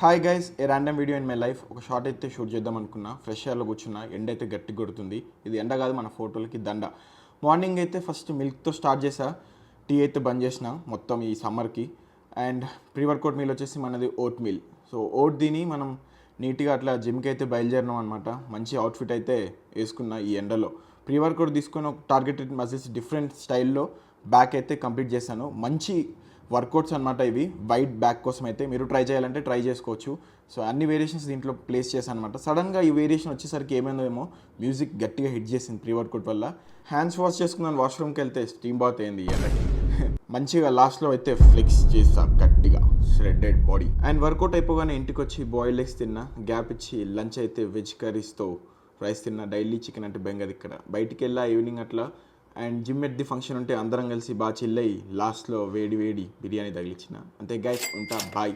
Hi guys, A random video in my life. ఒక short అయితే shoot చేద్దాం అనుకున్నా. ఫ్రెష్ ఎయిర్లో కూర్చున్నా. ఎండ అయితే గట్టి కొడుతుంది. ఇది ఎండ కాదు, మన ఫోటోలకి దండ. మార్నింగ్ అయితే ఫస్ట్ మిల్క్తో స్టార్ట్ చేసా. టీ అయితే బంద్ చేసిన మొత్తం ఈ సమ్మర్కి. అండ్ ప్రీ వర్కౌట్ మీల్ వచ్చేసి మనది ఓట్ మీల్. సో ఓట్ తిని మనం నీట్గా అట్లా జిమ్కి అయితే బయలుదేరినాం అనమాట. మంచి అవుట్ఫిట్ అయితే వేసుకున్నా ఈ ఎండలో. ప్రీ వర్కౌట్ తీసుకొని ఒక టార్గెటెడ్ మజిల్స్ డిఫరెంట్ స్టైల్లో బ్యాక్ అయితే కంప్లీట్ చేశాను. మంచి వర్కౌట్స్ అనమాట ఇవి. వైట్ బ్యాక్ కోసం అయితే మీరు ట్రై చేయాలంటే ట్రై చేసుకోవచ్చు. సో అన్ని వేరియేషన్స్ దీంట్లో ప్లేస్ చేశాను అనమాట. సడన్గా ఈ వేరియేషన్ వచ్చేసరికి ఏమైందో మ్యూజిక్ గట్టిగా హిట్ చేసింది ప్రీ వర్కౌట్ వల్ల. హ్యాండ్స్ వాష్ చేసుకున్నాను. వాష్రూమ్కి వెళ్తే స్టీమ్ బాత్ అయింది ఎండకి. మంచిగా లాస్ట్లో అయితే ఫ్లెక్స్ చేస్తా గట్టిగా, ష్రెడెడ్ బాడీ. అండ్ వర్కౌట్ అయిపోగానే ఇంటికి వచ్చి బాయిల్డ్ ఎగ్స్ తిన్నా. గ్యాప్ ఇచ్చి లంచ్ అయితే వెజ్ కర్రీస్తో రైస్ తిన్నా. డైలీ చికెన్ అంటే బెంగది ఇక్కడ. బయటికి వెళ్ళా ఈవినింగ్ అట్లా. And gym at the function ఉంటే అందరం కలిసి బాగా చిల్ అయ్యి లాస్ట్లో వేడి వేడి బిర్యానీ తగిలిచ్చిన. అంతే గైస్, ఉంటా, బాయ్.